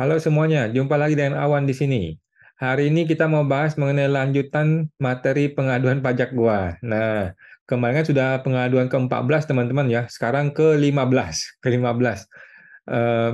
Halo semuanya, jumpa lagi dengan Awan di sini. Hari ini kita mau bahas mengenai lanjutan materi pengaduan pajak gua. Nah, kemarin kan sudah pengaduan ke-14 teman-teman ya, sekarang ke-15, ke-15. Eh,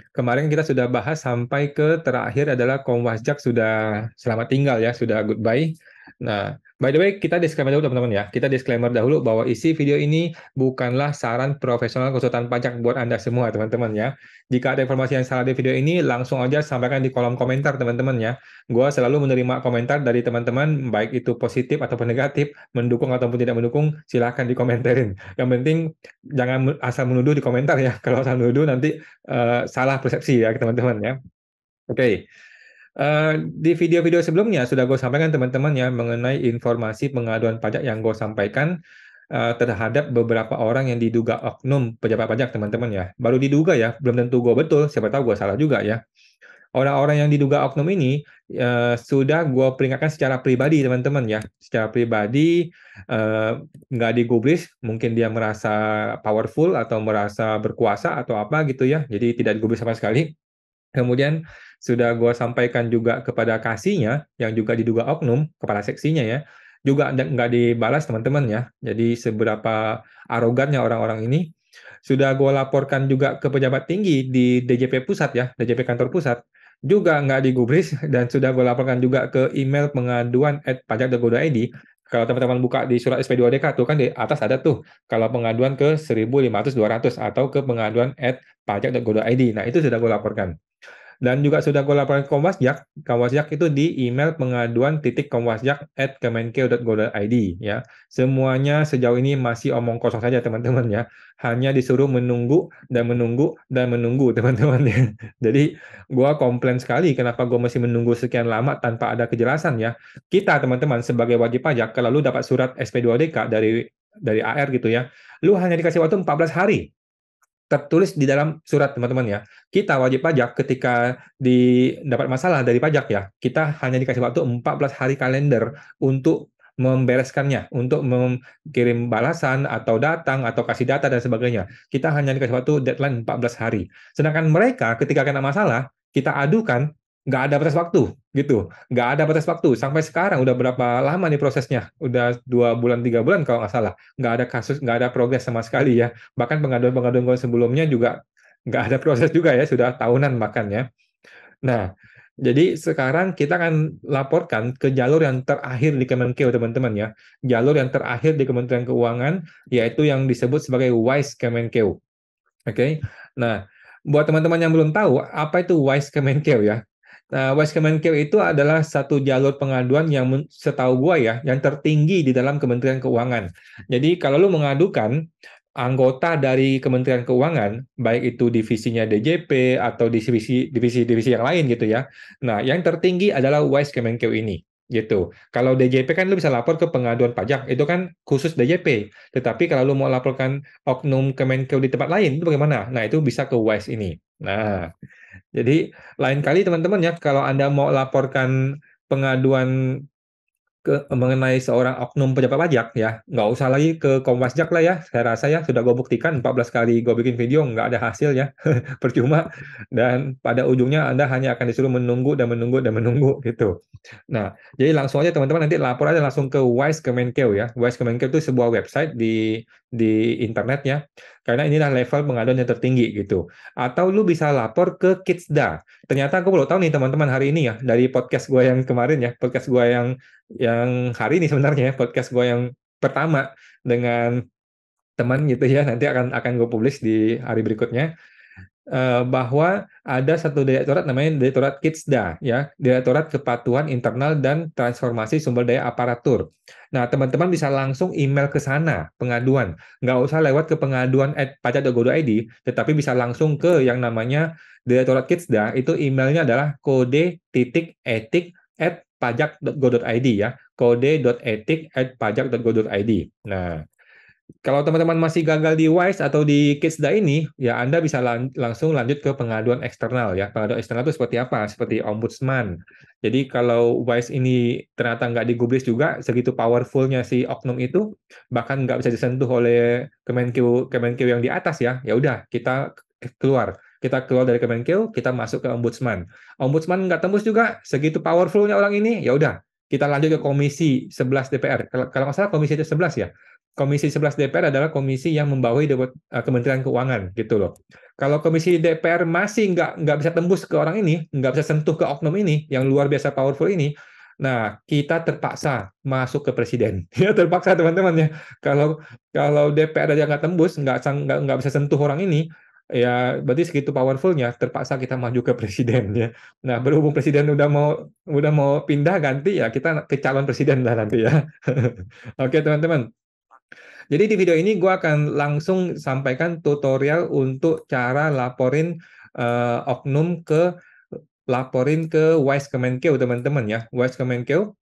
Kemarin kita sudah bahas sampai ke terakhir adalah Komwasjak sudah selamat tinggal ya, sudah goodbye. Nah, by the way, kita disclaimer dahulu teman-teman ya. Kita disclaimer dahulu bahwa isi video ini bukanlah saran profesional konsultan pajak buat Anda semua teman-teman ya. Jika ada informasi yang salah di video ini, langsung aja sampaikan di kolom komentar teman-teman ya. Gua selalu menerima komentar dari teman-teman, baik itu positif ataupun negatif, mendukung ataupun tidak mendukung, silahkan dikomentarin. Yang penting jangan asal menuduh di komentar ya. Kalau asal menuduh nanti salah persepsi ya teman-teman ya. Oke. Di video-video sebelumnya sudah gue sampaikan teman-teman ya mengenai informasi pengaduan pajak yang gue sampaikan terhadap beberapa orang yang diduga oknum pejabat pajak teman-teman ya. Baru diduga ya, belum tentu gue betul, siapa tahu gue salah juga ya. Orang-orang yang diduga oknum ini sudah gue peringatkan secara pribadi teman-teman ya. Secara pribadi eh, nggak digubris, mungkin dia merasa powerful atau merasa berkuasa atau apa gitu ya. Jadi tidak digubris sama sekali. Kemudian sudah gue sampaikan juga kepada kasihnya yang juga diduga oknum, kepala seksinya ya, juga nggak dibalas teman-teman ya. Jadi seberapa arogannya orang-orang ini. Sudah gue laporkan juga ke pejabat tinggi di DJP Pusat ya, DJP Kantor Pusat, juga nggak digubris, dan sudah gue laporkan juga ke email pengaduan@pajak.go.id. Kalau teman-teman buka di surat SP2DK tuh kan di atas ada tuh, kalau pengaduan ke 1500-200 atau ke pengaduan@pajak.go.id. Nah, itu sudah gue laporkan. Dan juga sudah gue laporan ke Komwasjak. Komwasjak itu di email pengaduan titik komwasjak@kemenkeu.go.id ya. Semuanya sejauh ini masih omong kosong saja teman-teman ya. Hanya disuruh menunggu dan menunggu dan menunggu teman-teman ya. Jadi gue komplain sekali kenapa gue masih menunggu sekian lama tanpa ada kejelasan ya. Kita teman-teman sebagai wajib pajak kalau lu dapat surat SP2DK dari AR gitu ya, lu hanya dikasih waktu 14 hari tertulis di dalam surat teman-teman ya. Kita wajib pajak ketika dapat masalah dari pajak ya, kita hanya dikasih waktu 14 hari kalender untuk membereskannya, untuk mengirim balasan atau datang atau kasih data dan sebagainya. Kita hanya dikasih waktu deadline 14 hari. Sedangkan mereka ketika kena masalah, kita adukan, nggak ada batas waktu gitu, nggak ada batas waktu sampai sekarang. Udah berapa lama nih prosesnya? Udah 2 bulan 3 bulan kalau nggak salah, nggak ada kasus, nggak ada progres sama sekali ya. Bahkan pengaduan-pengaduan gue sebelumnya juga nggak ada proses juga ya, sudah tahunan bahkan ya. Nah, jadi sekarang kita akan laporkan ke jalur yang terakhir di Kemenkeu teman-teman ya. Jalur yang terakhir di Kementerian Keuangan, yaitu yang disebut sebagai WISE Kemenkeu. Oke. Nah, buat teman-teman yang belum tahu, apa itu WISE Kemenkeu ya? Nah, WISE Kemenkeu itu adalah satu jalur pengaduan yang setahu gua ya, yang tertinggi di dalam Kementerian Keuangan. Jadi kalau lu mengadukan anggota dari Kementerian Keuangan, baik itu divisinya DJP atau divisi-divisi yang lain gitu ya. Nah, yang tertinggi adalah WISE Kemenkeu ini gitu. Kalau DJP kan lu bisa lapor ke pengaduan pajak, itu kan khusus DJP. Tetapi kalau lu mau laporkan oknum Kemenkeu di tempat lain, itu bagaimana? Nah, itu bisa ke WISE ini. Nah, jadi lain kali teman-teman ya, kalau Anda mau laporkan pengaduan mengenai seorang oknum pejabat pajak ya, nggak usah lagi ke Komwasjak lah ya. Saya rasa ya sudah gue buktikan 14 kali gue bikin video nggak ada hasil ya, percuma. Dan pada ujungnya Anda hanya akan disuruh menunggu dan menunggu dan menunggu gitu. Nah, jadi langsung aja teman-teman nanti lapor aja langsung ke Wise Kemenkeu ya. Wise Kemenkeu itu sebuah website di internet ya. Karena inilah level pengaduan yang tertinggi gitu. Atau lu bisa lapor ke Kidsda. Ternyata aku belum tahu nih teman-teman hari ini ya dari podcast gue yang kemarin ya, podcast gue yang hari ini sebenarnya ya, podcast gue yang pertama dengan teman gitu ya. Nanti akan gue publish di hari berikutnya bahwa ada satu direktorat namanya Direktorat Kidsda ya, Direktorat Kepatuhan Internal dan Transformasi Sumber Daya Aparatur. Nah, teman-teman bisa langsung email ke sana pengaduan, nggak usah lewat ke pengaduan@pajak.go.id, tetapi bisa langsung ke yang namanya Direktorat Kidsda. Itu emailnya adalah kode.etik@pajak.go.id ya, kode.etik@pajak.go.id. Nah, kalau teman-teman masih gagal di WISE atau di Kidsda ini, ya Anda bisa langsung lanjut ke pengaduan eksternal ya. Pengaduan eksternal itu seperti apa? Seperti ombudsman. Jadi kalau WISE ini ternyata nggak digubris juga, segitu powerfulnya si oknum itu, bahkan nggak bisa disentuh oleh Kemenkeu Kemenkeu yang di atas ya. Ya udah, kita keluar. kita keluar dari Kemenkeu, kita masuk ke Ombudsman. Ombudsman nggak tembus juga, segitu powerfulnya orang ini, ya udah, kita lanjut ke Komisi 11 DPR. Kalau nggak salah Komisi 11 ya. Komisi 11 DPR adalah komisi yang membawahi Kementerian Keuangan gitu loh. Kalau Komisi DPR masih nggak bisa tembus ke orang ini, nggak bisa sentuh ke oknum ini yang luar biasa powerful ini, nah kita terpaksa masuk ke presiden. Ya terpaksa teman-teman ya. Kalau kalau DPR aja nggak tembus, nggak bisa sentuh orang ini, ya berarti segitu powerfulnya, terpaksa kita maju ke presiden ya. Nah berhubung presiden udah mau pindah ganti ya kita ke calon presiden lah nanti ya. Oke teman-teman. Jadi di video ini gue akan langsung sampaikan tutorial untuk cara laporin ke Wise Kemenkeu teman-teman ya. Wise Kemenkeu.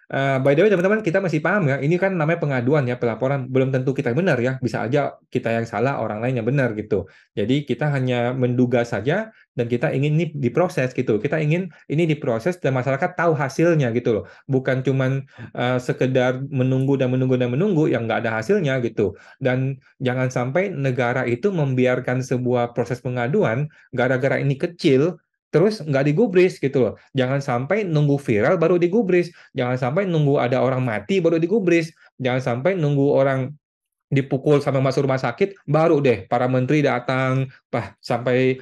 By the way teman-teman, kita masih paham ya, ini kan namanya pengaduan ya, pelaporan, belum tentu kita yang benar ya, bisa aja kita yang salah, orang lain yang benar gitu. Jadi kita hanya menduga saja dan kita ingin ini diproses gitu. Kita ingin ini diproses dan masyarakat tahu hasilnya gitu loh. Bukan cuman sekedar menunggu dan menunggu dan menunggu yang nggak ada hasilnya gitu. Dan jangan sampai negara itu membiarkan sebuah proses pengaduan gara-gara ini kecil terus nggak digubris gitu loh. Jangan sampai nunggu viral baru digubris. Jangan sampai nunggu ada orang mati baru digubris. Jangan sampai nunggu orang dipukul sampai masuk rumah sakit baru deh para menteri datang, sampai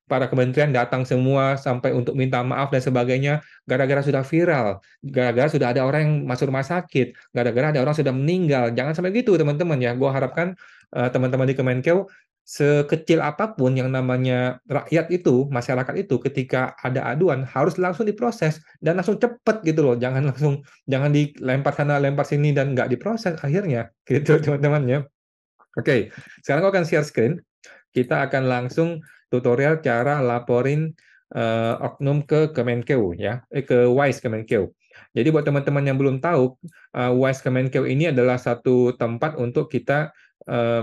para kementerian datang semua sampai untuk minta maaf dan sebagainya gara-gara sudah viral, gara-gara sudah ada orang yang masuk rumah sakit, gara-gara ada orang sudah meninggal. Jangan sampai gitu teman-teman ya. Gue harapkan teman-teman di Kemenkeu sekecil apapun yang namanya rakyat itu, masyarakat itu ketika ada aduan harus langsung diproses dan langsung cepet gitu loh. Jangan dilempar sana lempar sini dan nggak diproses akhirnya gitu teman-teman ya. Oke, sekarang aku akan share screen. Kita akan langsung tutorial cara laporin oknum ke Kemenkeu ya, ke Wise Kemenkeu. Jadi buat teman-teman yang belum tahu, Wise Kemenkeu ini adalah satu tempat untuk kita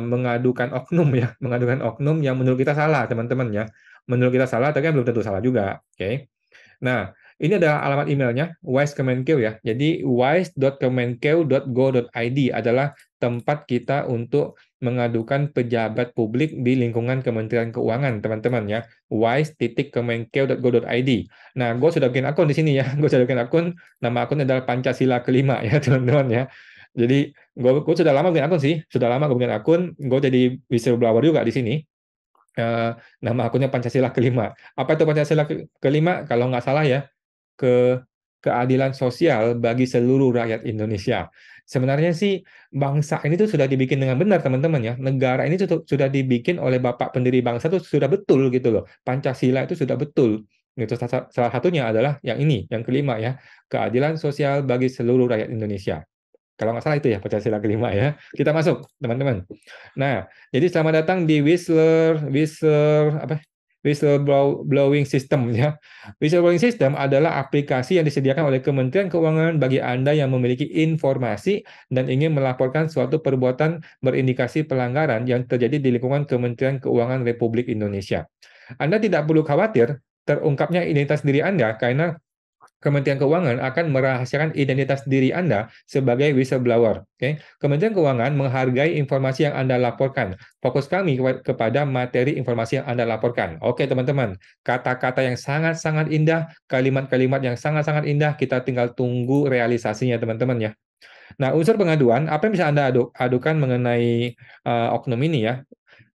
mengadukan oknum ya, mengadukan oknum yang menurut kita salah teman-teman ya. Menurut kita salah, tapi kan belum tentu salah juga. Oke. Nah, ini adalah alamat emailnya, Wise Kemenkeu ya. Jadi wise.kemenkeu.go.id adalah tempat kita untuk mengadukan pejabat publik di lingkungan Kementerian Keuangan, teman-teman ya. wise.kemenkeu.go.id. Nah, gue sudah bikin akun di sini ya. Gue sudah bikin akun, nama akun adalah Pancasila Kelima ya, teman-teman ya. Jadi, gue sudah lama bikin akun sih. Sudah lama gue bikin akun, gue jadi whistleblower juga di sini. Nama akunnya Pancasila Kelima. Apa itu Pancasila Kelima? Kalau nggak salah ya, keadilan sosial bagi seluruh rakyat Indonesia. Sebenarnya sih bangsa ini tuh sudah dibikin dengan benar teman-teman ya. Negara ini tuh sudah dibikin oleh Bapak pendiri bangsa tuh sudah betul gitu loh. Pancasila itu sudah betul. Itu salah satunya adalah yang ini, yang kelima ya. Keadilan sosial bagi seluruh rakyat Indonesia. Kalau nggak salah itu ya Pancasila kelima ya. Kita masuk teman-teman. Nah, jadi selamat datang di Whistleblowing System ya. Whistleblowing System adalah aplikasi yang disediakan oleh Kementerian Keuangan bagi Anda yang memiliki informasi dan ingin melaporkan suatu perbuatan berindikasi pelanggaran yang terjadi di lingkungan Kementerian Keuangan Republik Indonesia. Anda tidak perlu khawatir terungkapnya identitas diri Anda karena Kementerian Keuangan akan merahasiakan identitas diri Anda sebagai whistleblower. Okay? Kementerian Keuangan menghargai informasi yang Anda laporkan. Fokus kami kepada materi informasi yang Anda laporkan. Oke, teman-teman. Kata-kata yang sangat-sangat indah, kalimat-kalimat yang sangat-sangat indah, kita tinggal tunggu realisasinya, teman-teman ya. Nah, unsur pengaduan, apa yang bisa Anda adukan mengenai oknum ini ya?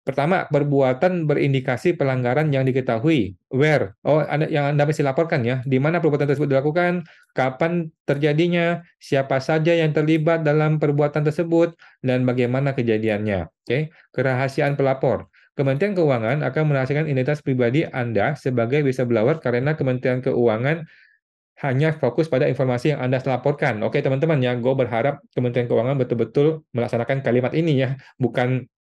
Pertama, perbuatan berindikasi pelanggaran yang diketahui. Where? Oh, yang Anda mesti laporkan ya. Di mana perbuatan tersebut dilakukan, kapan terjadinya, siapa saja yang terlibat dalam perbuatan tersebut, dan bagaimana kejadiannya. Oke. Kerahasiaan pelapor. Kementerian Keuangan akan merahasiakan identitas pribadi Anda sebagai whistleblower karena Kementerian Keuangan hanya fokus pada informasi yang Anda laporkan. Oke, teman-teman ya, gue berharap Kementerian Keuangan betul-betul melaksanakan kalimat ini ya, bukan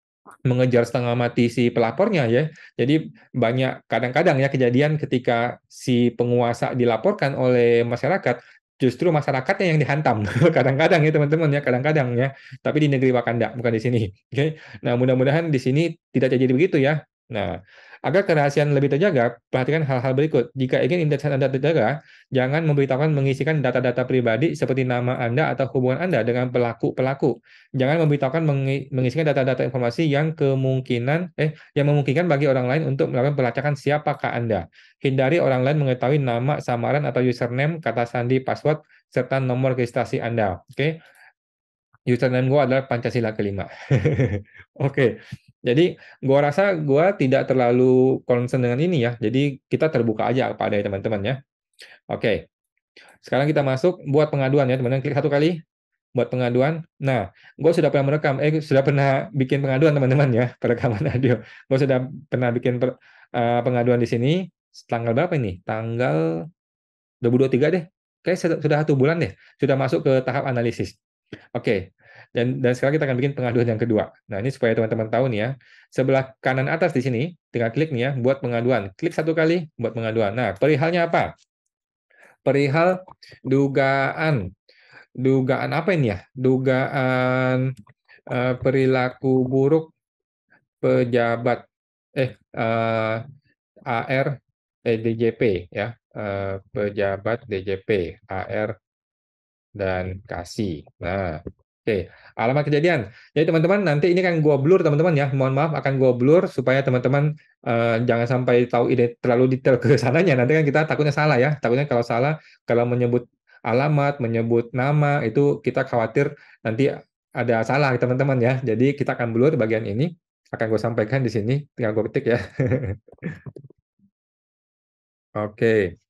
mengejar setengah mati si pelapornya ya. Jadi banyak kadang-kadang ya kejadian ketika si penguasa dilaporkan oleh masyarakat, justru masyarakatnya yang dihantam. Kadang-kadang ya teman-teman ya, kadang-kadang ya. Tapi di negeri Wakanda, bukan di sini. Oke. Nah, mudah-mudahan di sini tidak terjadi begitu ya. Nah, agar kerahasiaan lebih terjaga, perhatikan hal-hal berikut. Jika ingin identitas Anda terjaga, jangan memberitahukan mengisikan data-data pribadi seperti nama Anda atau hubungan Anda dengan pelaku-pelaku. Jangan memberitahukan mengisikan data-data informasi yang memungkinkan bagi orang lain untuk melakukan pelacakan siapakah Anda. Hindari orang lain mengetahui nama, samaran atau username, kata sandi, password, serta nomor registrasi Anda. Oke, username gue adalah Pancasila kelima. Oke, jadi gue rasa gue tidak terlalu concern dengan ini ya. Jadi kita terbuka aja kepada teman-teman ya. Oke, sekarang kita masuk buat pengaduan ya teman-teman. Klik satu kali buat pengaduan. Nah, gue sudah pernah sudah pernah bikin pengaduan teman-teman ya, perekaman audio. Gue sudah pernah bikin pengaduan di sini. Tanggal berapa ini? Tanggal 2023 deh. Kayak sudah 1 bulan deh. Sudah masuk ke tahap analisis. Oke, dan sekarang kita akan bikin pengaduan yang kedua. Nah, ini supaya teman-teman tahu nih ya. Sebelah kanan atas di sini, tinggal klik nih ya, buat pengaduan. Klik satu kali, buat pengaduan. Nah, perihalnya apa? Perihal dugaan. Dugaan apa ini ya? Dugaan perilaku buruk pejabat AR DJP ya. Pejabat DJP AR dan kasih. Nah, oke, alamat kejadian. Jadi teman-teman nanti ini kan gua blur teman-teman ya. Mohon maaf akan gua blur supaya teman-teman jangan sampai tahu ide terlalu detail ke sananya. Nanti kan kita takutnya salah ya. Takutnya kalau salah, kalau menyebut alamat, menyebut nama itu kita khawatir nanti ada salah teman-teman ya. Jadi kita akan blur bagian ini. Akan gue sampaikan di sini. Tinggal gue ketik ya. Oke.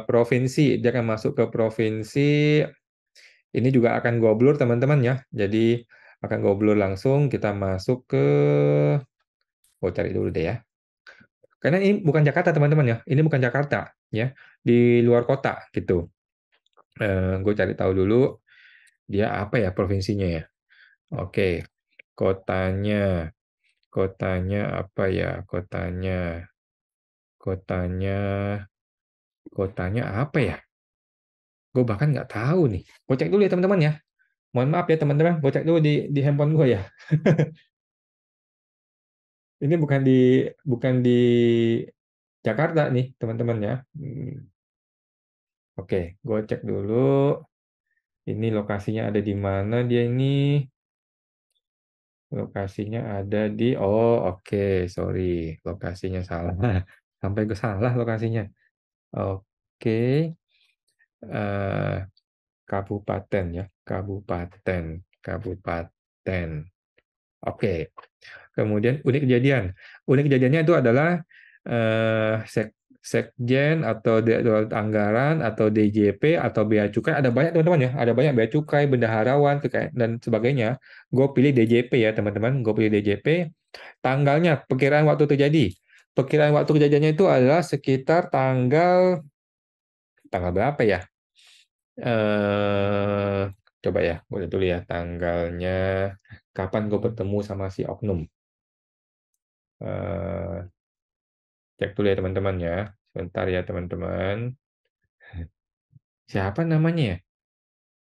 Provinsi, dia akan masuk ke provinsi. Ini juga akan gue blur teman-teman ya. Jadi akan gue blur langsung. Kita masuk ke, gue cari dulu deh ya. Karena ini bukan Jakarta teman-teman ya. Ini bukan Jakarta ya. Di luar kota gitu. Gue cari tahu dulu dia apa ya provinsinya ya. Oke, kotanya, kotanya apa ya? Kotanya, kotanya apa ya? Gue bahkan nggak tahu nih. Gue cek dulu ya teman-teman ya. Mohon maaf ya teman-teman. Gue cek dulu di handphone gue ya. Ini bukan di Jakarta nih teman-teman ya. Oke, gue cek dulu. Ini lokasinya ada di mana dia ini? Lokasinya ada di. Oh, oke, sorry, lokasinya salah. Sampai gue salah lokasinya. Oke, eh, kabupaten ya, kabupaten. Oke. Kemudian unit kejadiannya itu adalah sekjen atau direktorat anggaran atau DJP atau bea cukai, ada banyak teman-teman ya, ada banyak bea cukai, bendaharawan, dan sebagainya. Gue pilih DJP ya teman-teman, gue pilih DJP. Tanggalnya, perkiraan waktu terjadi. Perkiraan waktu kejadiannya itu adalah sekitar tanggal berapa ya? eh Coba ya, gue lihat dulu ya tanggalnya. Kapan gue bertemu sama si oknum? Eh, Cek dulu ya teman-teman ya. Sebentar ya teman-teman. Siapa namanya ya?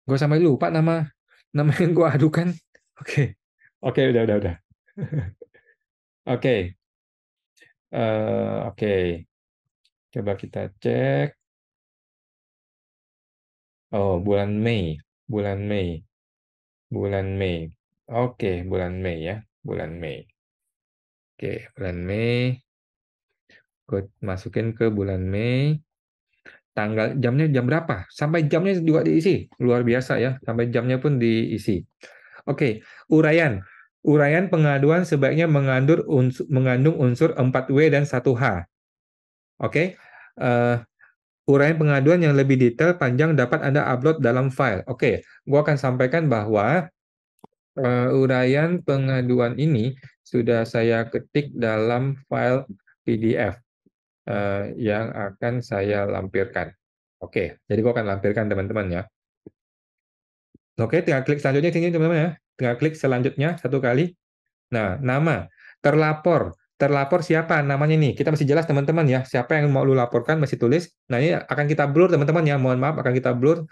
Gue sampai lupa nama yang gue adukan. Oke, oke, udah. Oke, oke. Coba kita cek. Oh, bulan Mei, bulan Mei. Oke, bulan Mei ya, bulan Mei. Oke, bulan Mei. Gue masukin ke bulan Mei. Jamnya jam berapa? Sampai jamnya juga diisi. Luar biasa ya, sampai jamnya pun diisi. Oke, uraian. Uraian pengaduan sebaiknya mengandung unsur 4W dan 1H. Oke. Uraian pengaduan yang lebih detail panjang dapat Anda upload dalam file. Oke, gua akan sampaikan bahwa uraian pengaduan ini sudah saya ketik dalam file PDF yang akan saya lampirkan. Oke, jadi gua akan lampirkan teman-teman ya. Oke, tinggal klik selanjutnya sini teman-teman ya. Tinggal klik selanjutnya satu kali. Nah, nama terlapor. Terlapor siapa namanya nih? Kita masih jelas teman-teman ya. Siapa yang mau lu laporkan masih tulis. Nah, ini akan kita blur teman-teman ya. Mohon maaf akan kita blur.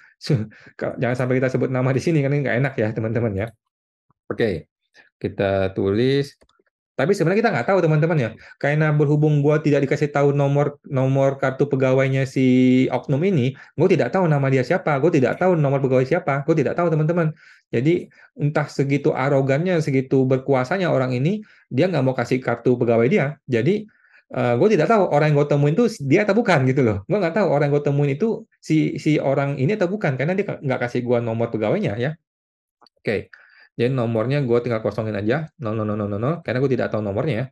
Jangan sampai kita sebut nama di sini kan ini nggak enak ya teman-teman ya. Oke. Kita tulis Tapi sebenarnya kita nggak tahu teman-teman ya, karena berhubung gue tidak dikasih tahu nomor nomor kartu pegawainya si oknum ini, gue tidak tahu nama dia siapa, gue tidak tahu nomor pegawai siapa, gue tidak tahu teman-teman. Jadi entah segitu arogannya, segitu berkuasanya orang ini, dia nggak mau kasih kartu pegawai dia. Jadi gue tidak tahu orang yang gue temuin itu dia atau bukan gitu loh. Gue nggak tahu orang yang gue temuin itu si si orang ini atau bukan, karena dia nggak kasih gue nomor pegawainya ya. Oke, jadi nomornya gue tinggal kosongin aja, 0000, karena gue tidak tahu nomornya.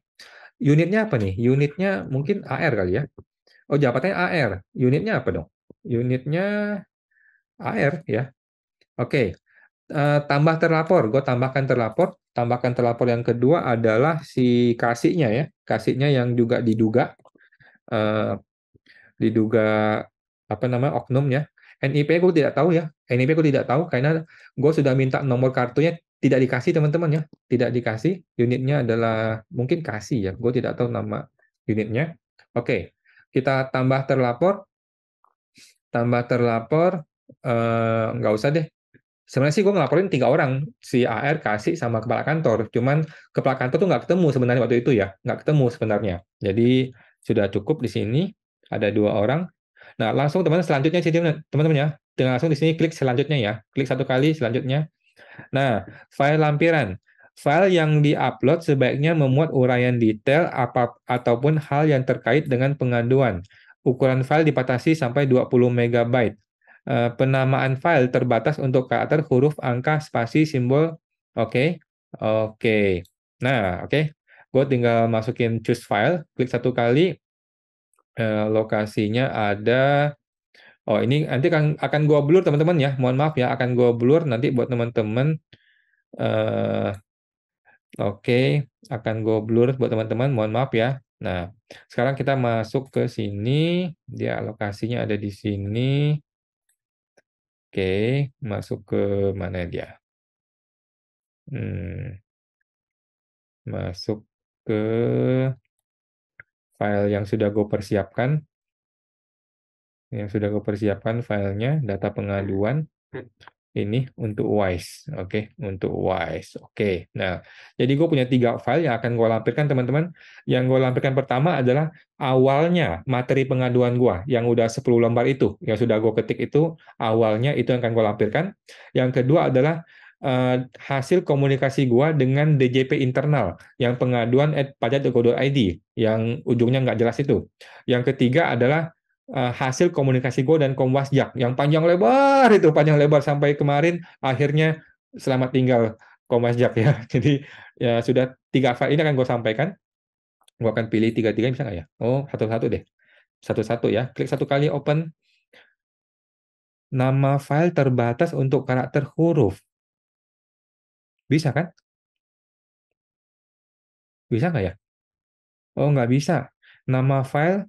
Unitnya apa nih? Unitnya mungkin AR kali ya. Oh, jabatannya AR. Unitnya apa dong? Unitnya AR ya. Oke, tambah terlapor. Gue tambahkan terlapor. Tambahkan terlapor yang kedua adalah si kasihnya ya. Kasihnya yang juga diduga eh, diduga apa namanya oknumnya. NIP gue tidak tahu ya. NIP gue tidak tahu karena gue sudah minta nomor kartunya tidak dikasih teman-teman ya. Tidak dikasih. Unitnya adalah mungkin kasih ya. Gue tidak tahu nama unitnya. Oke, kita tambah terlapor. Tambah terlapor. Nggak usah deh. Sebenarnya sih gue ngelaporin 3 orang, si AR, Kasih, sama kepala kantor. Cuman kepala kantor tuh nggak ketemu sebenarnya waktu itu ya, nggak ketemu sebenarnya. Jadi sudah cukup di sini, ada 2 orang. Nah langsung teman-teman selanjutnya sih teman-teman ya, tinggal langsung di sini klik selanjutnya ya, klik 1 kali selanjutnya. Nah, file lampiran. File yang diupload sebaiknya memuat uraian detail ataupun hal yang terkait dengan pengaduan. Ukuran file dibatasi sampai 20 MB. Penamaan file terbatas untuk karakter, huruf, angka, spasi, simbol. Oke. Oke. Nah, oke. Gue tinggal masukin choose file, klik 1 kali. Lokasinya ada. Oh, ini nanti akan gue blur teman-teman ya. Mohon maaf ya, akan gue blur nanti buat teman-teman. eh Oke, akan gue blur buat teman-teman. Mohon maaf ya. Nah, sekarang kita masuk ke sini. Dia alokasinya ada di sini. Oke, masuk ke mana dia? Masuk ke file yang sudah gue persiapkan. Yang sudah gue persiapkan filenya, data pengaduan. Ini untuk WISE, oke, untuk WISE, oke. Nah, jadi gue punya 3 file yang akan gue lampirkan teman-teman. Yang gue lampirkan pertama adalah awalnya materi pengaduan gue, yang udah 10 lembar itu, yang sudah gue ketik itu, awalnya itu yang akan gue lampirkan. Yang kedua adalah hasil komunikasi gue dengan DJP internal, yang pengaduan@pajak.go.id, yang ujungnya nggak jelas itu. Yang ketiga adalah hasil komunikasi gue dan Komwasjak yang panjang lebar itu, panjang lebar sampai kemarin akhirnya selamat tinggal Komwasjak ya. Jadi ya sudah 3 file ini akan gue sampaikan. Gue akan pilih 3-3 bisa nggak ya? Oh, satu-satu deh. Satu-satu ya. Klik 1 kali open. Nama file terbatas untuk karakter huruf. Bisa kan? Bisa nggak ya? Oh, nggak bisa. Nama file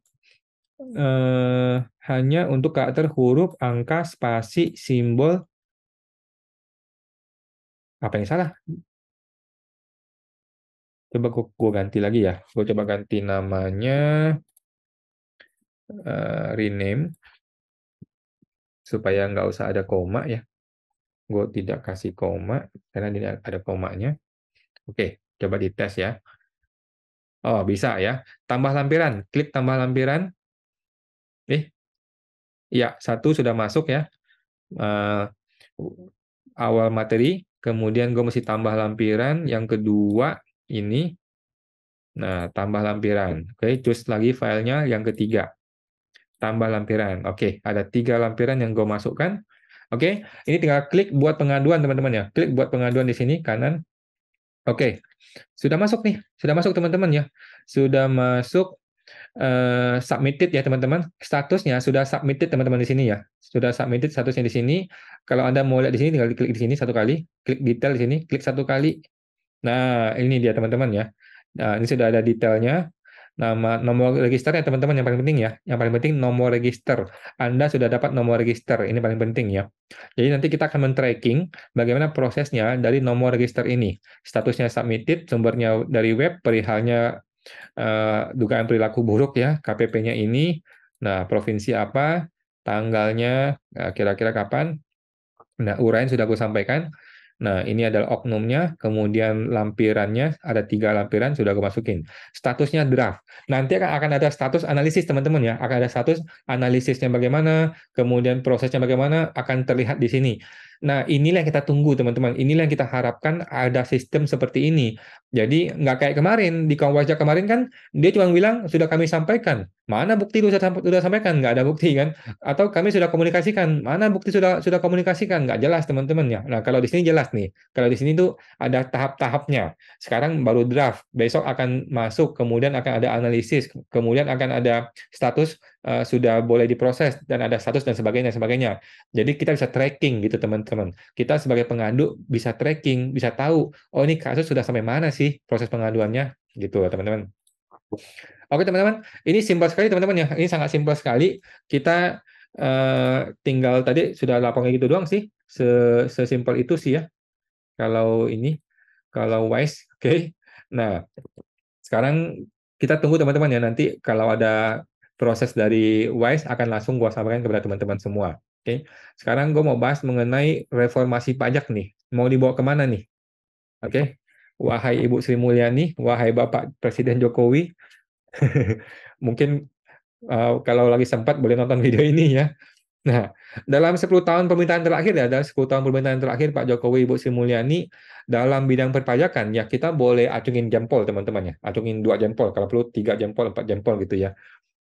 hanya untuk karakter huruf, angka, spasi, simbol. Apa yang salah? Coba gue ganti lagi ya. Gue coba ganti namanya, rename, supaya nggak usah ada koma ya. Gue tidak kasih koma, karena ini ada komanya. Oke, coba dites ya. Oh, bisa ya. Tambah lampiran. Klik tambah lampiran. Ya, 1 sudah masuk ya. Eh, awal materi. Kemudian gue mesti tambah lampiran. Yang kedua, ini. Nah, tambah lampiran. Oke, choose lagi filenya yang ketiga. Tambah lampiran. Oke, ada 3 lampiran yang gue masukkan. Oke, ini tinggal klik buat pengaduan teman-teman ya. Klik buat pengaduan di sini kanan. Oke, sudah masuk nih. Sudah masuk teman-teman ya. Sudah masuk submitted ya teman-teman. Statusnya sudah submitted teman-teman di sini ya. Sudah submitted statusnya di sini. Kalau Anda mau lihat di sini tinggal klik di sini 1 kali. Klik detail di sini, klik 1 kali. Nah, ini dia teman-teman ya. Nah, ini sudah ada detailnya. Nama nomor register ya teman-teman yang paling penting ya. Yang paling penting nomor register. Anda sudah dapat nomor register. Ini paling penting ya. Jadi nanti kita akan men-tracking bagaimana prosesnya dari nomor register ini. Statusnya submitted, sumbernya dari web, perihalnya dugaan perilaku buruk ya, KPP-nya ini. Nah, provinsi apa, tanggalnya, kira-kira kapan. Nah, uraian sudah aku sampaikan. Nah, ini adalah oknumnya, kemudian lampirannya, ada 3 lampiran, sudah gue masukin. Statusnya draft. Nanti akan ada status analisis, teman-teman ya. Akan ada status analisisnya bagaimana, kemudian prosesnya bagaimana, akan terlihat di sini. Nah, inilah yang kita tunggu, teman-teman. Inilah yang kita harapkan ada sistem seperti ini. Jadi, nggak kayak kemarin, di kaum wajah kemarin kan, dia cuma bilang, sudah kami sampaikan. Mana bukti lu sudah sampaikan? Nggak ada bukti kan? Atau kami sudah komunikasikan, mana bukti sudah komunikasikan? Nggak jelas, teman-teman ya. Nah, kalau di sini jelas nih. Kalau di sini tuh ada tahap-tahapnya. Sekarang baru draft, besok akan masuk, kemudian akan ada analisis, kemudian akan ada status sudah boleh diproses dan ada status dan sebagainya sebagainya. Jadi kita bisa tracking gitu teman-teman. Kita sebagai pengadu bisa tracking, bisa tahu oh ini kasus sudah sampai mana sih proses pengaduannya gitu teman-teman. Oke teman-teman, ini simpel sekali teman-teman ya. Ini sangat simpel sekali. Kita tinggal tadi sudah lapornya gitu doang sih. Sesimpel itu sih ya. Kalau ini, kalau Wise, oke. Nah, sekarang kita tunggu teman-teman ya. Nanti kalau ada proses dari Wise akan langsung gua sampaikan kepada teman-teman semua. Oke. Sekarang gue mau bahas mengenai reformasi pajak nih. Mau dibawa kemana nih? Oke. Wahai Ibu Sri Mulyani, wahai Bapak Presiden Jokowi, mungkin kalau lagi sempat boleh nonton video ini ya. Nah, dalam 10 tahun pemerintahan terakhir ya, dalam 10 tahun pemerintahan terakhir Pak Jokowi, Ibu Sri Mulyani, dalam bidang perpajakan, ya kita boleh acungin jempol teman-teman ya, acungin 2 jempol, kalau perlu 3 jempol, 4 jempol gitu ya.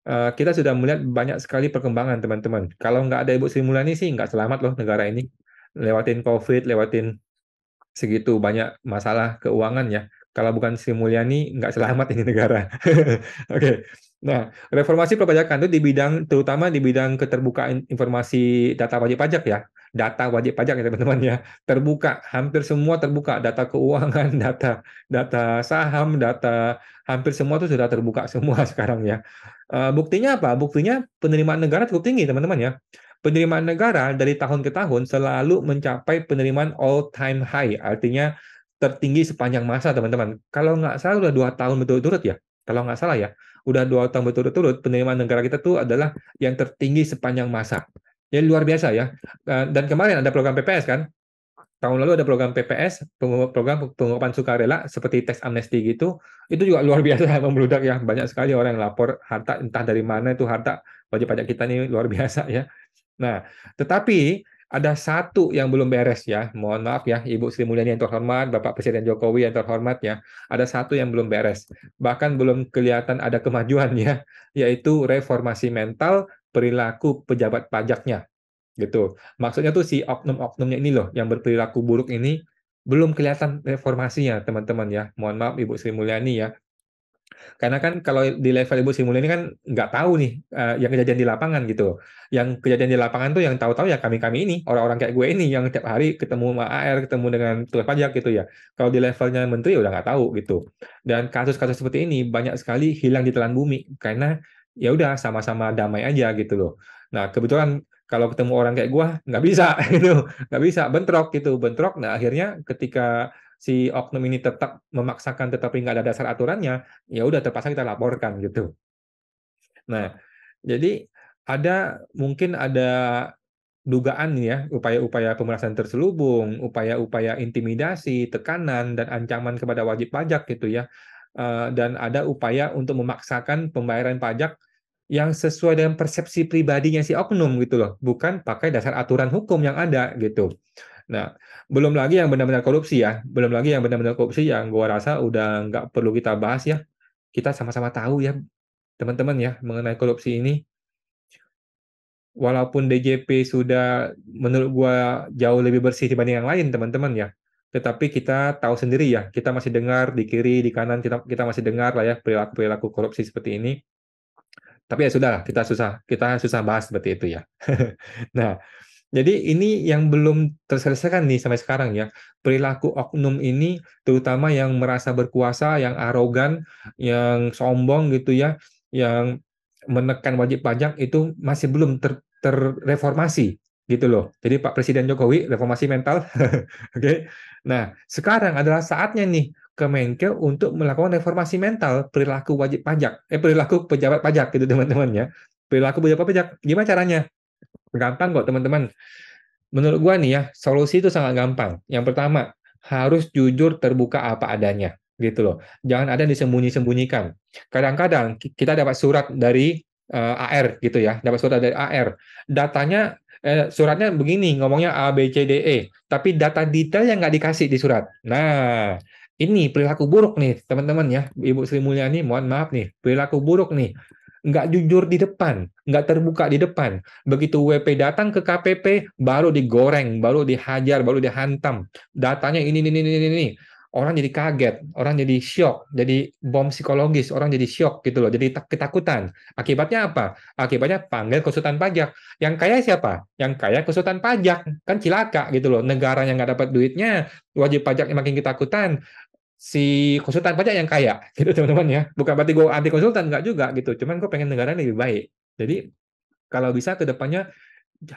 Kita sudah melihat banyak sekali perkembangan teman-teman. Kalau nggak ada Ibu Sri Mulyani sih nggak selamat loh negara ini. Lewatin COVID, lewatin segitu banyak masalah keuangan ya. Kalau bukan Sri Mulyani, nggak selamat ini negara. Oke. Nah, reformasi perpajakan itu di bidang, terutama di bidang keterbukaan informasi data wajib pajak ya. Data wajib pajak ya teman-teman ya. Terbuka, hampir semua terbuka. Data keuangan, data data saham, data hampir semua itu sudah terbuka semua sekarang ya. Buktinya apa? Buktinya penerimaan negara cukup tinggi teman-teman ya. Penerimaan negara dari tahun ke tahun selalu mencapai penerimaan all time high, artinya tertinggi sepanjang masa, teman-teman. Kalau nggak salah udah 2 tahun berturut-turut ya, kalau nggak salah ya, udah 2 tahun berturut-turut penerimaan negara kita tuh adalah yang tertinggi sepanjang masa. Ya luar biasa ya. Dan kemarin ada program PPS kan, tahun lalu ada program PPS, program pengungkapan sukarela seperti teks amnesti gitu, itu juga luar biasa membludak ya. Banyak sekali orang yang lapor harta entah dari mana itu harta wajib pajak kita ini luar biasa ya. Nah, tetapi ada satu yang belum beres ya. Mohon maaf ya, Ibu Sri Mulyani yang terhormat, Bapak Presiden Jokowi yang terhormat ya. Ada satu yang belum beres. Bahkan belum kelihatan ada kemajuan ya, yaitu reformasi mental perilaku pejabat pajaknya. Gitu. Maksudnya tuh si oknum-oknumnya ini loh, yang berperilaku buruk ini belum kelihatan reformasinya, teman-teman ya. Mohon maaf Ibu Sri Mulyani ya. Karena kan kalau di level Ibu Sri Mulyani kan nggak tahu nih yang kejadian di lapangan gitu. Yang kejadian di lapangan tuh yang tahu-tahu ya kami-kami ini, orang-orang kayak gue ini yang tiap hari ketemu sama AR, ketemu dengan petugas pajak gitu ya. Kalau di levelnya menteri udah nggak tahu gitu. Dan kasus-kasus seperti ini banyak sekali hilang di telan bumi karena ya udah sama-sama damai aja gitu loh. Nah, kebetulan kalau ketemu orang kayak gue nggak bisa gitu, nggak bisa bentrok gitu, bentrok. Nah, akhirnya ketika si oknum ini tetap memaksakan tetapi nggak ada dasar aturannya, ya udah terpaksa kita laporkan gitu. Nah, jadi mungkin ada dugaan ya upaya-upaya pemerasan terselubung, upaya-upaya intimidasi, tekanan dan ancaman kepada wajib pajak gitu ya. Dan ada upaya untuk memaksakan pembayaran pajak yang sesuai dengan persepsi pribadinya si oknum gitu loh, bukan pakai dasar aturan hukum yang ada gitu. Nah, belum lagi yang benar-benar korupsi ya, belum lagi yang benar-benar korupsi yang gua rasa udah nggak perlu kita bahas ya. Kita sama-sama tahu ya, teman-teman ya, mengenai korupsi ini. Walaupun DJP sudah menurut gua jauh lebih bersih dibanding yang lain, teman-teman ya. Tetapi kita tahu sendiri ya, kita masih dengar di kiri, di kanan, kita masih dengar lah ya perilaku-perilaku korupsi seperti ini. Tapi ya sudah, kita susah bahas seperti itu ya. Nah, jadi ini yang belum terselesaikan nih sampai sekarang ya. Perilaku oknum ini terutama yang merasa berkuasa, yang arogan, yang sombong gitu ya, yang menekan wajib pajak itu masih belum terreformasi gitu loh. Jadi Pak Presiden Jokowi reformasi mental. Oke. Nah, sekarang adalah saatnya nih Kemenkeu untuk melakukan reformasi mental perilaku wajib pajak, perilaku pejabat pajak gitu teman-teman ya. Perilaku pejabat pajak. Gimana caranya? Gampang kok teman-teman. Menurut gua nih ya, solusi itu sangat gampang. Yang pertama, harus jujur terbuka apa adanya, gitu loh. Jangan ada yang disembunyi-sembunyikan. Kadang-kadang kita dapat surat dari AR gitu ya, dapat surat dari AR. Datanya suratnya begini, ngomongnya A B C D E, tapi data detail yang nggak dikasih di surat. Nah, ini perilaku buruk nih, teman-teman ya, Ibu Sri Mulyani, mohon maaf nih, perilaku buruk nih. Nggak jujur di depan, nggak terbuka di depan. Begitu WP datang ke KPP, baru digoreng, baru dihajar, baru dihantam. Datanya ini. Orang jadi kaget, orang jadi shock, jadi bom psikologis, orang jadi shock gitu loh, jadi ketakutan. Akibatnya apa? Akibatnya panggil konsultan pajak. Yang kaya siapa? Yang kaya konsultan pajak. Kan cilaka gitu loh. Negara yang nggak dapat duitnya, wajib pajaknya makin ketakutan, si konsultan pajak yang kaya gitu teman-teman ya. Bukan berarti gue anti konsultan, nggak juga gitu. Cuman gue pengen negara lebih baik. Jadi kalau bisa ke depannya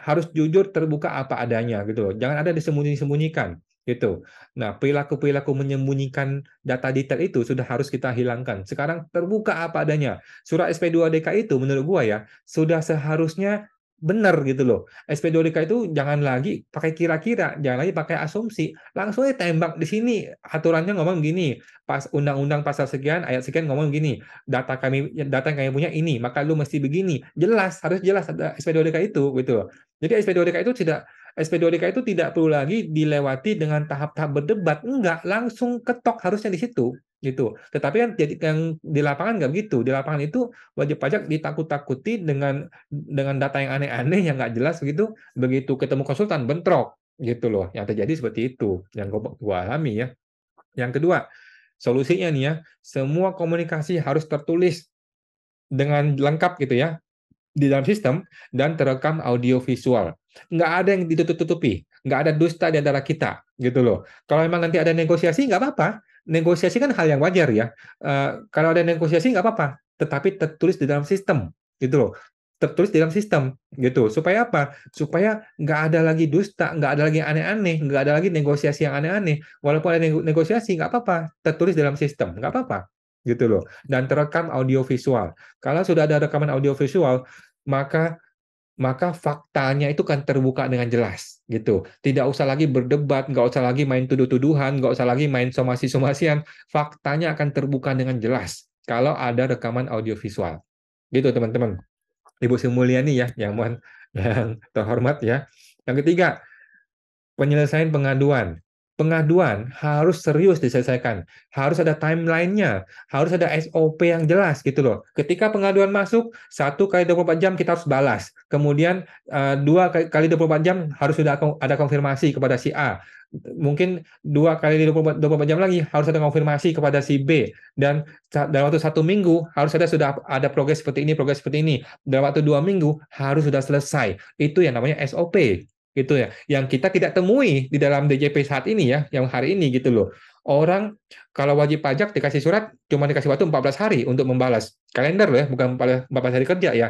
harus jujur terbuka apa adanya gitu loh. Jangan ada disembunyi-sembunyikan gitu. Nah, perilaku-perilaku menyembunyikan data detail itu sudah harus kita hilangkan. Sekarang terbuka apa adanya. Surat SP2DK itu menurut gua ya sudah seharusnya benar gitu loh. SP2DK itu jangan lagi pakai kira-kira, jangan lagi pakai asumsi. Langsung aja tembak di sini. Aturannya ngomong gini, pas undang-undang pasal sekian, ayat sekian ngomong gini, data yang kami punya ini, maka lu mesti begini. Jelas, harus jelas ada SP2DK itu gitu. Jadi SP2DK itu tidak SP2DK itu tidak perlu lagi dilewati dengan tahap-tahap berdebat. Enggak, langsung ketok harusnya di situ gitu. Tetapi kan jadi yang di lapangan nggak begitu. Di lapangan itu wajib pajak ditakut-takuti dengan data yang aneh-aneh yang nggak jelas begitu. Begitu ketemu konsultan bentrok gitu loh. Yang terjadi seperti itu yang gua alami ya. Yang kedua, solusinya nih ya, semua komunikasi harus tertulis dengan lengkap gitu ya di dalam sistem dan terekam audio visual. Nggak ada yang ditutup-tutupi, nggak ada dusta di antara kita, gitu loh. Kalau memang nanti ada negosiasi, nggak apa-apa. Negosiasi kan hal yang wajar ya. Kalau ada negosiasi, nggak apa-apa. Tetapi tertulis di dalam sistem, gitu loh. Tertulis di dalam sistem, gitu. Supaya apa? Supaya nggak ada lagi dusta, nggak ada lagi aneh-aneh, nggak ada lagi negosiasi yang aneh-aneh. Walaupun ada negosiasi, nggak apa-apa. Tertulis dalam sistem, nggak apa-apa. Gitu loh. Dan terekam audio visual. Kalau sudah ada rekaman audio visual, maka maka faktanya itu kan terbuka dengan jelas gitu. Tidak usah lagi berdebat, nggak usah lagi main tuduh-tuduhan, nggak usah lagi main somasi-somasian. Faktanya akan terbuka dengan jelas kalau ada rekaman audio visual. Gitu teman-teman. Ibu Sri Mulyani ya, yang terhormat ya. Yang ketiga, penyelesaian pengaduan. Pengaduan harus serius diselesaikan. Harus ada timeline-nya. Harus ada SOP yang jelas gitu loh. Ketika pengaduan masuk, 1 kali 24 jam kita harus balas. Kemudian 2 kali 24 jam harus sudah ada konfirmasi kepada si A. Mungkin 2 kali 24 jam lagi harus ada konfirmasi kepada si B. Dan dalam waktu 1 minggu harus sudah ada progres seperti ini, progres seperti ini. Dalam waktu 2 minggu harus sudah selesai. Itu yang namanya SOP gitu ya, yang kita tidak temui di dalam DJP saat ini ya, yang hari ini gitu loh. Orang kalau wajib pajak dikasih surat cuma dikasih waktu 14 hari untuk membalas. Kalender loh ya, bukan 14 hari kerja ya.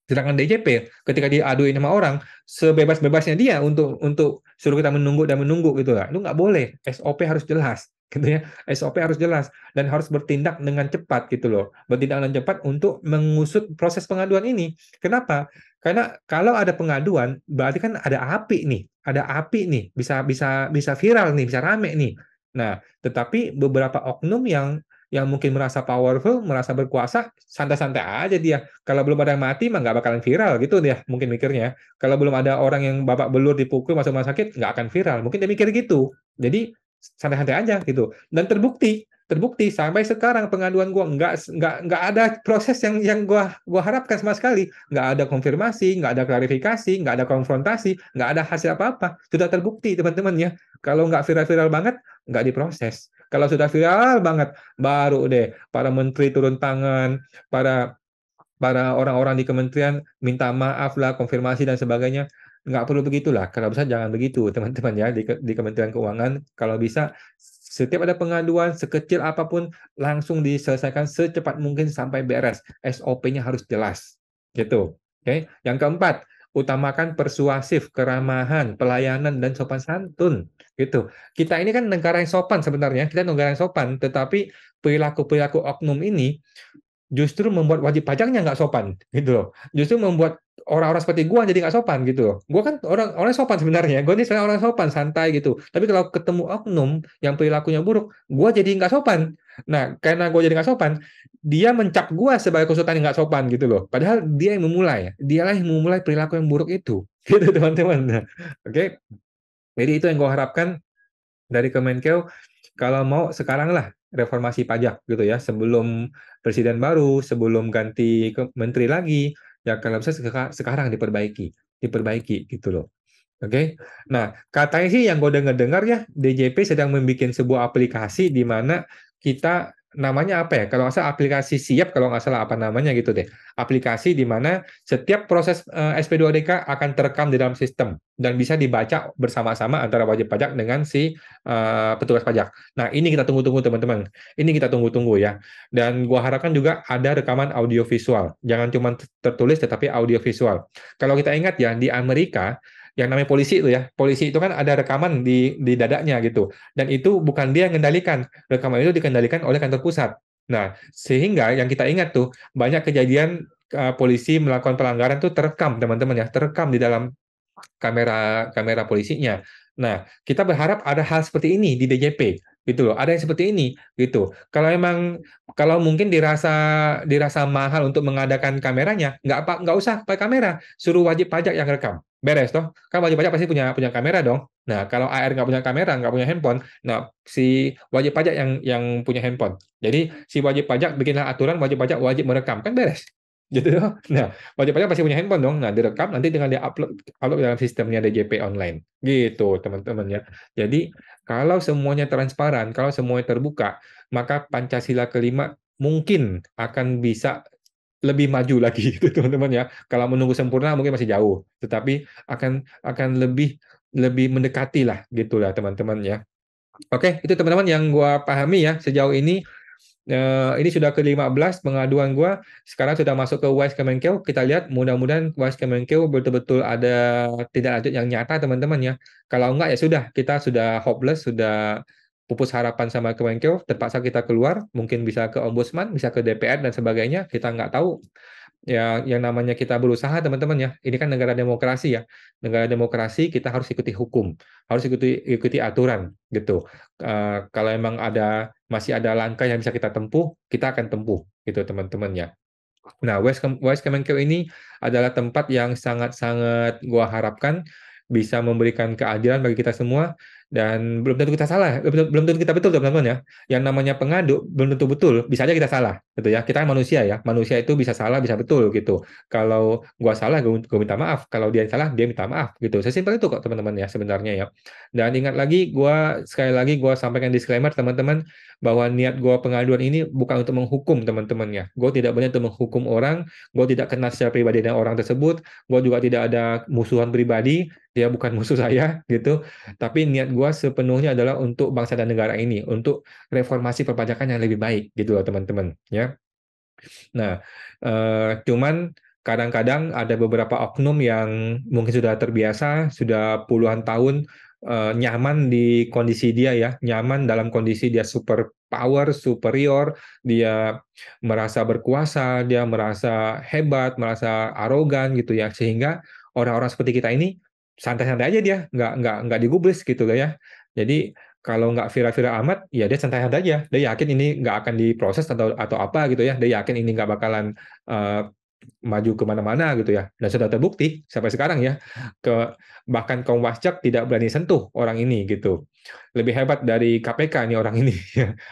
Sedangkan DJP ketika diaduin sama orang, sebebas-bebasnya dia untuk suruh kita menunggu dan menunggu gitu lah. Itu nggak boleh. SOP harus jelas gitu ya. SOP harus jelas dan harus bertindak dengan cepat gitu loh. Bertindak dengan cepat untuk mengusut proses pengaduan ini. Kenapa? Karena kalau ada pengaduan berarti kan ada api nih, bisa bisa bisa viral nih, bisa rame nih. Nah, tetapi beberapa oknum yang mungkin merasa powerful, merasa berkuasa, santai-santai aja dia. Kalau belum ada yang mati, mah nggak bakalan viral gitu dia, mungkin mikirnya. Kalau belum ada orang yang babak belur dipukul masuk rumah sakit, nggak akan viral. Mungkin dia mikir gitu. Jadi santai-santai aja gitu. Dan terbukti sampai sekarang pengaduan gua nggak ada proses yang gua harapkan sama sekali. Nggak ada konfirmasi, nggak ada klarifikasi, nggak ada konfrontasi, nggak ada hasil apa-apa. Sudah terbukti teman-teman ya. Kalau nggak viral-viral banget, nggak diproses. Kalau sudah viral banget, baru deh para menteri turun tangan, para para orang-orang di kementerian minta maaf lah, konfirmasi dan sebagainya. Nggak perlu begitulah. Kalau bisa jangan begitu, teman-teman ya di Kementerian Keuangan. Kalau bisa setiap ada pengaduan sekecil apapun langsung diselesaikan secepat mungkin sampai beres. SOP-nya harus jelas. Gitu. Oke. Yang keempat, utamakan persuasif, keramahan, pelayanan dan sopan santun. Gitu. Kita ini kan negara yang sopan sebenarnya. Kita negara yang sopan, tetapi perilaku-perilaku oknum ini justru membuat wajib pajaknya nggak sopan gitu loh. Justru membuat orang-orang seperti gua jadi nggak sopan gitu loh. Gua kan orang sopan sebenarnya. Gua ini sebenarnya orang sopan, santai gitu. Tapi kalau ketemu oknum yang perilakunya buruk, gua jadi nggak sopan. Nah, karena gua jadi nggak sopan, dia mencap gua sebagai konsultan yang nggak sopan gitu loh. Padahal dia yang memulai, dialah yang memulai perilaku yang buruk itu, gitu teman-teman. Nah, oke. Jadi itu yang gua harapkan dari Kemenkeu, kalau mau sekarang lah reformasi pajak gitu ya, sebelum presiden baru, sebelum ganti menteri lagi, ya kalau bisa sekarang diperbaiki, diperbaiki gitu loh. Oke. Nah, katanya sih yang gue dengar-dengar ya, DJP sedang membuat sebuah aplikasi di mana kita namanya apa ya? Kalau nggak salah aplikasi siap, kalau nggak salah apa namanya gitu deh. Aplikasi di mana setiap proses SP2DK akan terekam di dalam sistem dan bisa dibaca bersama-sama antara wajib pajak dengan si petugas pajak. Nah, ini kita tunggu-tunggu teman-teman. Ini kita tunggu-tunggu ya. Dan gua harapkan juga ada rekaman audio visual. Jangan cuma tertulis tetapi audio visual. Kalau kita ingat ya, di Amerika yang namanya polisi itu ya, polisi itu kan ada rekaman di dadanya gitu, dan itu bukan dia yang mengendalikan, rekaman itu dikendalikan oleh kantor pusat. Nah, sehingga yang kita ingat tuh banyak kejadian polisi melakukan pelanggaran tuh terekam teman-teman ya, terekam di dalam kamera kamera polisinya. Nah, kita berharap ada hal seperti ini di DJP gitu loh. Ada yang seperti ini gitu. Kalau mungkin dirasa mahal untuk mengadakan kameranya, nggak usah pakai kamera, suruh wajib pajak yang rekam. Beres toh. Kan wajib pajak pasti punya punya kamera dong. Nah, kalau AR nggak punya kamera, nggak punya handphone, nah si wajib pajak yang punya handphone. Jadi si wajib pajak bikinlah aturan wajib pajak wajib merekam, kan beres. Gitu loh. Nah, wajib pajak pasti punya handphone dong. Nah, direkam nanti dengan upload ke dalam sistemnya DJP online. Gitu, teman-teman ya. Jadi, kalau semuanya transparan, kalau semuanya terbuka, maka Pancasila kelima mungkin akan bisa lebih maju lagi gitu teman-teman ya. Kalau menunggu sempurna mungkin masih jauh, tetapi akan lebih lebih mendekati lah gitulah teman-teman ya. Oke, itu teman-teman yang gua pahami ya sejauh ini. Ini sudah ke-15 pengaduan gua, sekarang sudah masuk ke Wise Kemenkeu, kita lihat mudah-mudahan Wise Kemenkeu betul-betul ada tindak lanjut yang nyata teman-teman ya. Kalau enggak ya sudah, kita sudah hopeless, sudah pupus harapan sama Kemenkeu, terpaksa kita keluar, mungkin bisa ke Ombudsman, bisa ke DPR dan sebagainya, kita nggak tahu. Ya, yang namanya kita berusaha teman-teman ya. Ini kan negara demokrasi ya. Negara demokrasi kita harus ikuti hukum, harus ikuti aturan gitu. Kalau emang masih ada langkah yang bisa kita tempuh, kita akan tempuh gitu teman-teman ya. Nah, West Kemenkeu ini adalah tempat yang sangat-sangat gua harapkan bisa memberikan keadilan bagi kita semua dan belum tentu kita salah, belum tentu kita betul teman-teman ya. Yang namanya pengadu belum tentu betul, bisa aja kita salah gitu ya. Kita kan manusia ya. Manusia itu bisa salah, bisa betul gitu. Kalau gua salah, gua minta maaf. Kalau dia salah, dia minta maaf gitu. Sesimpel itu kok teman-teman ya sebenarnya ya. Dan ingat lagi, sekali lagi gua sampaikan disclaimer teman-teman bahwa niat gua pengaduan ini bukan untuk menghukum teman-teman ya. Gua tidak berniat untuk menghukum orang, gue tidak kenal secara pribadi dengan orang tersebut, gue juga tidak ada musuhan pribadi, dia bukan musuh saya gitu. Tapi niat gue sepenuhnya adalah untuk bangsa dan negara ini, untuk reformasi perpajakan yang lebih baik gitu loh teman-teman ya. Nah, cuman kadang-kadang ada beberapa oknum yang mungkin sudah terbiasa, sudah puluhan tahun nyaman di kondisi dia ya, nyaman dalam kondisi dia super power, superior, dia merasa berkuasa, dia merasa hebat, merasa arogan gitu ya, sehingga orang-orang seperti kita ini santai-santai aja dia, nggak digubris gitu loh ya. Jadi kalau nggak viral-viral amat, ya dia santai-santai aja. Dia yakin ini nggak akan diproses atau apa gitu ya. Dia yakin ini nggak bakalan uh, maju kemana-mana gitu ya. Dan sudah terbukti sampai sekarang ya. Bahkan kaum Wasjak tidak berani sentuh orang ini gitu. Lebih hebat dari KPK nih orang ini.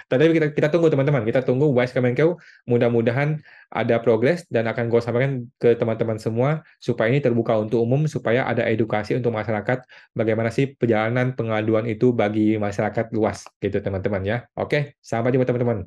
Tapi kita tunggu teman-teman. Kita tunggu Wise Kemenkeu. Mudah-mudahan ada progres dan akan gue sampaikan ke teman-teman semua supaya ini terbuka untuk umum, supaya ada edukasi untuk masyarakat bagaimana sih perjalanan pengaduan itu bagi masyarakat luas gitu teman-teman ya. Oke, sampai jumpa teman-teman.